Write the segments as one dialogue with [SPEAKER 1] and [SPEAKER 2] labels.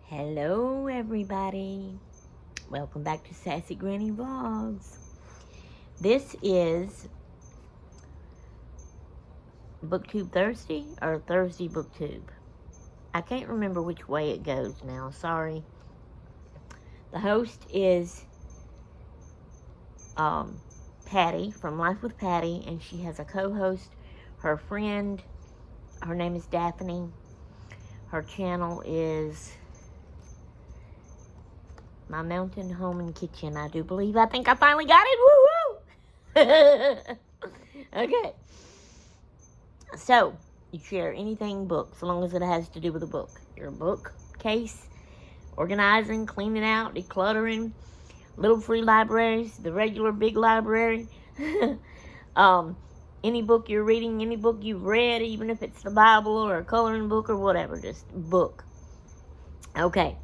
[SPEAKER 1] Hello everybody, welcome back to Sassy Granny Vlogs. This is BookTube Thursday or Thursday BookTube. I can't remember which way it goes now, sorry. The host is Patti from Life with Patti, and she has a co-host, her friend. Her name is Daphne. Her channel is My Mountain Home and Kitchen, I do believe. I think I finally got it. Woo-hoo! Okay. So, you share anything book, so long as it has to do with a book. Your bookcase, organizing, cleaning out, decluttering, little free libraries, the regular big library. Any book you're reading, any book you've read, even if it's the Bible or a coloring book or whatever, just book. Okay.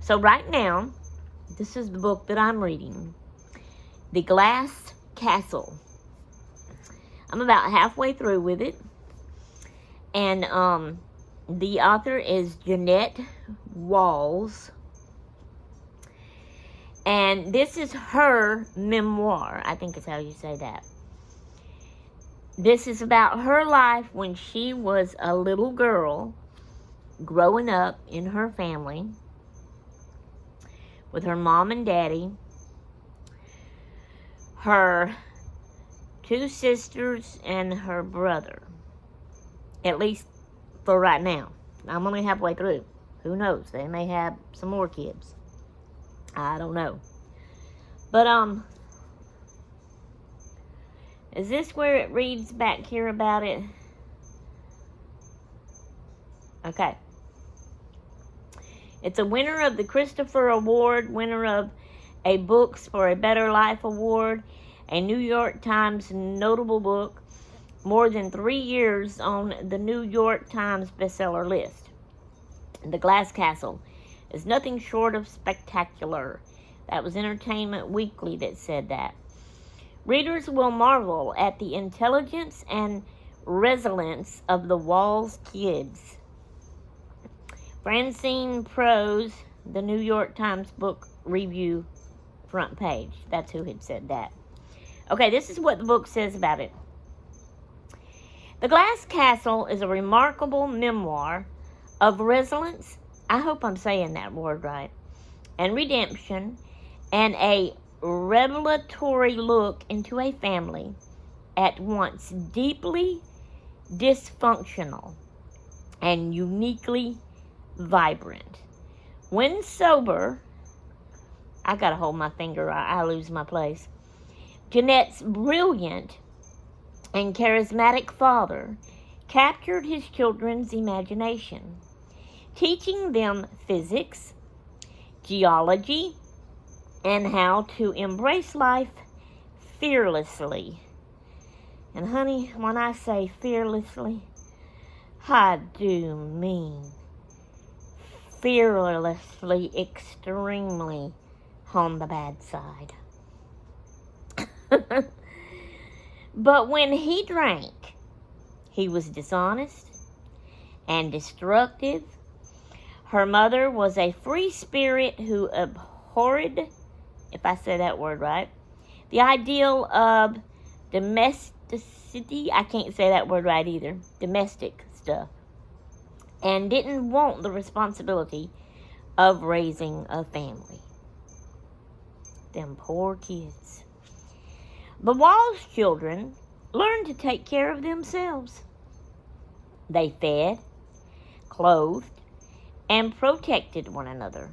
[SPEAKER 1] So right now, this is the book that I'm reading, The Glass Castle. I'm about halfway through with it, and the author is Jeannette Walls, and this is her memoir. I think is how you say that. This is about her life when she was a little girl growing up in her family with her mom and daddy, her two sisters, and her brother. At least for right now. I'm only halfway through. Who knows? They may have some more kids. I don't know. But, is this where it reads back here about it? Okay. It's a winner of the Christopher Award, winner of a Books for a Better Life Award, a New York Times notable book, more than 3 years on the New York Times bestseller list. The Glass Castle is nothing short of spectacular. That was Entertainment Weekly that said that. Readers will marvel at the intelligence and resilience of the Walls kids. Francine Prose, the New York Times book review front page. That's who had said that. Okay, this is what the book says about it. The Glass Castle is a remarkable memoir of resilience, I hope I'm saying that word right, and redemption, and a revelatory look into a family at once deeply dysfunctional and uniquely vibrant. When sober, I gotta hold my finger, I lose my place. Jeanette's brilliant and charismatic father captured his children's imagination, teaching them physics, geology, and how to embrace life fearlessly. And honey, when I say fearlessly, I do mean fearlessly, extremely on the bad side. But when he drank, he was dishonest and destructive. Her mother was a free spirit who abhorred, if I say that word right, the ideal of domesticity. I can't say that word right either. Domestic stuff. And didn't want the responsibility of raising a family. Them poor kids. The Walls children learned to take care of themselves. They fed, clothed, and protected one another.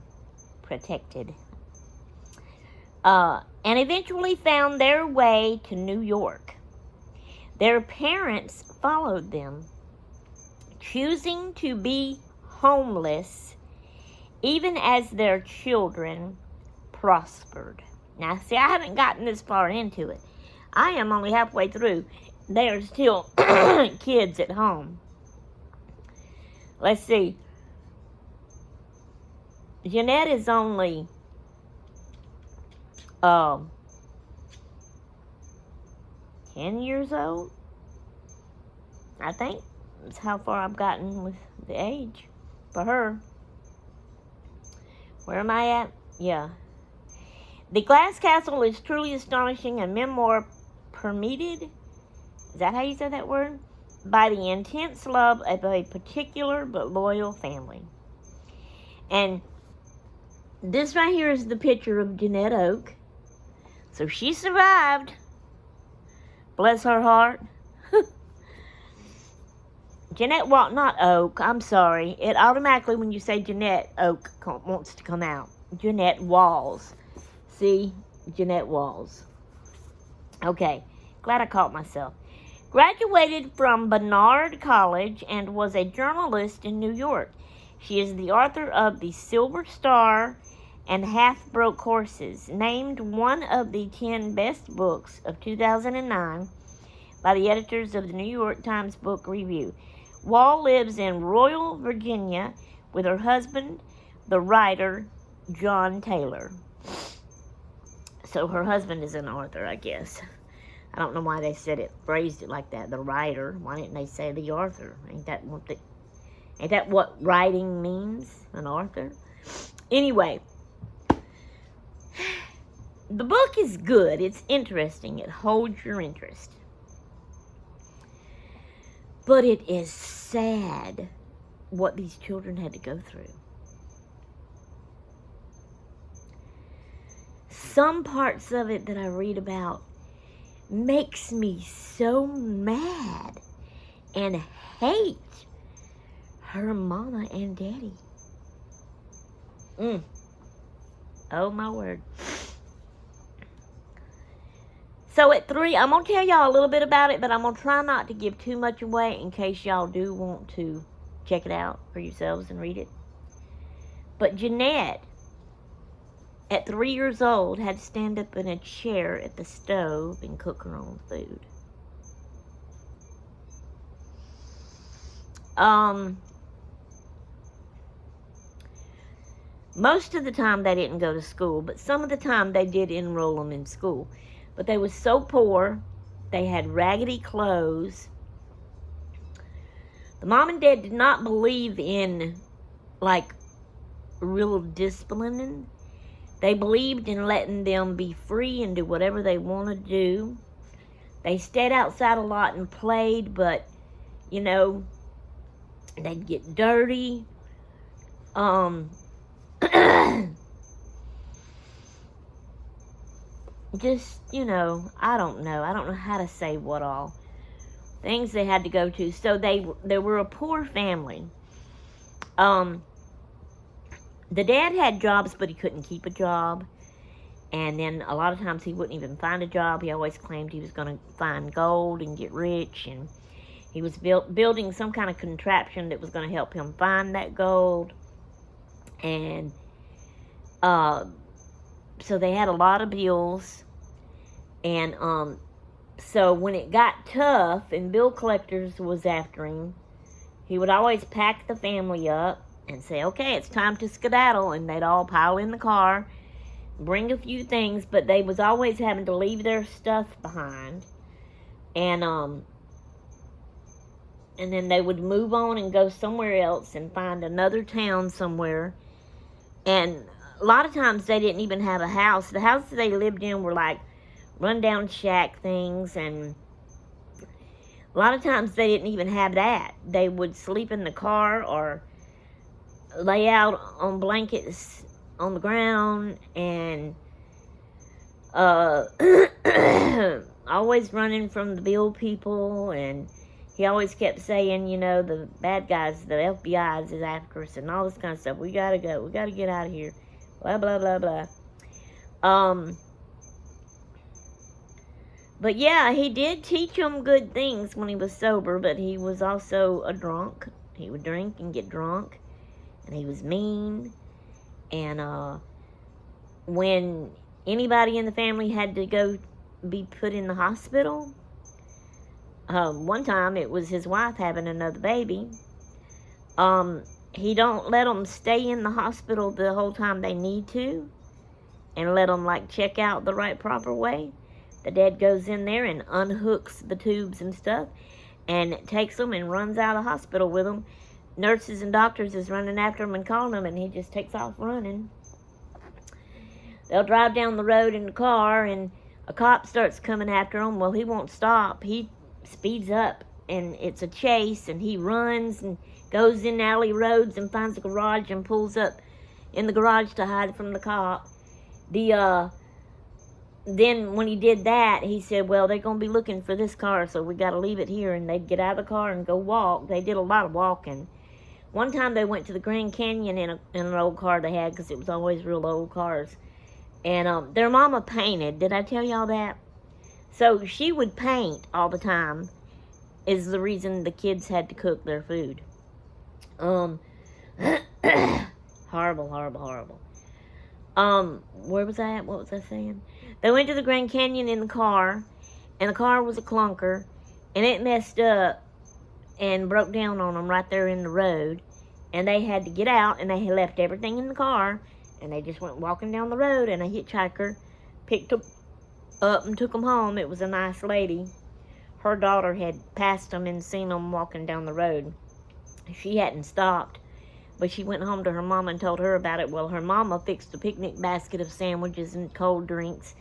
[SPEAKER 1] And eventually found their way to New York. Their parents followed them, choosing to be homeless even as their children prospered. Now, see, I haven't gotten this far into it. I am only halfway through. They are still kids at home. Let's see. Jeannette is only 10 years old, I think. That's how far I've gotten with the age. for her. Where am I at? Yeah. The Glass Castle is truly astonishing, a memoir permeated, is that how you say that word? By the intense love of a particular but loyal family. And this right here is the picture of Jeannette Oak. So she survived. Bless her heart. Jeannette Walls, not Oak, I'm sorry. It automatically, when you say Jeannette, Oak wants to come out. Jeannette Walls. See? Jeannette Walls. Okay. Glad I caught myself. Graduated from Barnard College and was a journalist in New York. She is the author of The Silver Star and Half-Broke Horses, named one of the 10 best books of 2009 by the editors of the New York Times Book Review. Wall lives in Royal, Virginia, with her husband, the writer, John Taylor. So her husband is an author, I guess. I don't know why they phrased it like that, the writer. Why didn't they say the author? Ain't that what writing means, an author? Anyway, the book is good. It's interesting. It holds your interest. But it is sad what these children had to go through. Some parts of it that I read about makes me so mad and hate her mama and daddy. Oh my word. So at 3, I'm going to tell y'all a little bit about it, but I'm going to try not to give too much away in case y'all do want to check it out for yourselves and read it. But Jeannette, at 3 years old, had to stand up in a chair at the stove and cook her own food. Most of the time they didn't go to school, but some of the time they did enroll them in school. But they were so poor, they had raggedy clothes. The mom and dad did not believe in, like, real disciplining. They believed in letting them be free and do whatever they want to do. They stayed outside a lot and played, but, you know, they'd get dirty. Just, you know, I don't know. I don't know how to say what all. Things they had to go to. So they were a poor family. The dad had jobs, but he couldn't keep a job. And then a lot of times he wouldn't even find a job. He always claimed he was going to find gold and get rich. And he was building some kind of contraption that was going to help him find that gold. And so they had a lot of bills. And so when it got tough and bill collectors was after him, he would always pack the family up and say, okay, it's time to skedaddle. And they'd all pile in the car, bring a few things, but they was always having to leave their stuff behind. And then they would move on and go somewhere else and find another town somewhere. And a lot of times they didn't even have a house. The houses they lived in were like rundown shack things, and a lot of times they didn't even have that. They would sleep in the car or lay out on blankets on the ground, and always running from the bill people. And he always kept saying, you know, the bad guys, the FBI is after us and all this kind of stuff. We gotta go. We gotta get out of here. Blah, blah, blah, blah. But yeah, he did teach them good things when he was sober, but he was also a drunk. He would drink and get drunk, and he was mean. And when anybody in the family had to go be put in the hospital, one time it was his wife having another baby. He don't let them stay in the hospital the whole time they need to, and let them like check out the right proper way. The dad goes in there and unhooks the tubes and stuff, and takes them and runs out of the hospital with them nurses and doctors is running after him and calling him, and he just takes off running. They'll drive down the road in the car, and a cop starts coming after him. Well, he won't stop. He speeds up, and it's a chase, and he runs and goes in alley roads and finds a garage and pulls up in the garage to hide from the cop. Then when he did that, he said, well, they're going to be looking for this car, so we got to leave it here. And they'd get out of the car and go walk. They did a lot of walking. One time they went to the Grand Canyon in an old car they had, because it was always real old cars. And their mama painted. Did I tell y'all that? So she would paint all the time, is the reason the kids had to cook their food. Horrible, horrible, horrible. Where was I at? What was I saying? They went to the Grand Canyon in the car, and the car was a clunker, and it messed up and broke down on them right there in the road, and they had to get out, and they had left everything in the car, and they just went walking down the road, and a hitchhiker picked them up and took them home. It was a nice lady. Her daughter had passed them and seen them walking down the road. She hadn't stopped, but she went home to her mama and told her about it. Well, her mama fixed a picnic basket of sandwiches and cold drinks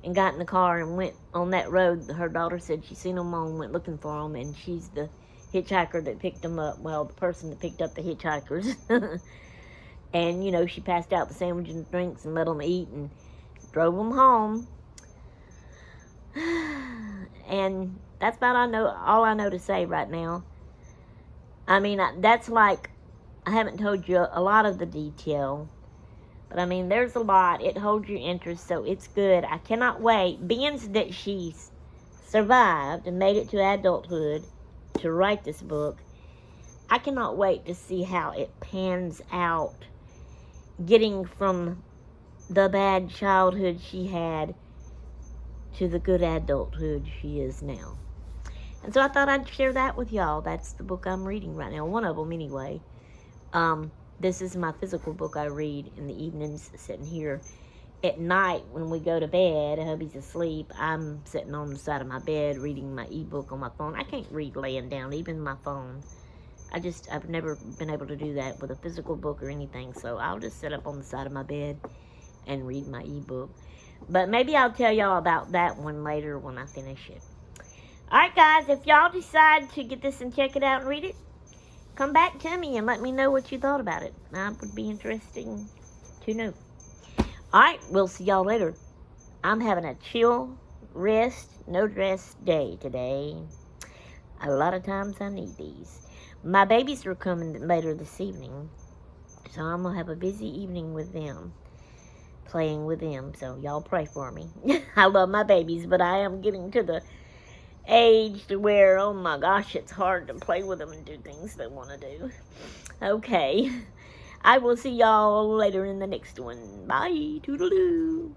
[SPEAKER 1] and got in the car and went on that road. Her daughter said she seen them all and went looking for them, and she's the hitchhiker that picked them up. Well, the person that picked up the hitchhikers. And, you know, she passed out the sandwiches and drinks and let them eat and drove them home. And that's about all I know to say right now. I mean, that's like, I haven't told you a lot of the detail, but I mean, there's a lot. It holds your interest, so it's good. I cannot wait. Being that she's survived and made it to adulthood to write this book, I cannot wait to see how it pans out, getting from the bad childhood she had to the good adulthood she is now. And so I thought I'd share that with y'all. That's the book I'm reading right now, one of them anyway. This is my physical book I read in the evenings, sitting here. At night when we go to bed, hubby's asleep, I'm sitting on the side of my bed reading my ebook on my phone. I can't read laying down, even my phone. I've never been able to do that with a physical book or anything, so I'll just sit up on the side of my bed and read my ebook. But maybe I'll tell y'all about that one later when I finish it. Alright guys, if y'all decide to get this and check it out and read it, come back to me and let me know what you thought about it. That would be interesting to know. Alright, we'll see y'all later. I'm having a chill, rest, no dress day today. A lot of times I need these. My babies are coming later this evening, so I'm going to have a busy evening with them, playing with them. So y'all pray for me. I love my babies, but I am getting to the age to where, oh my gosh, it's hard to play with them and do things they want to do. Okay. I will see y'all later in the next one. Bye. Toodaloo.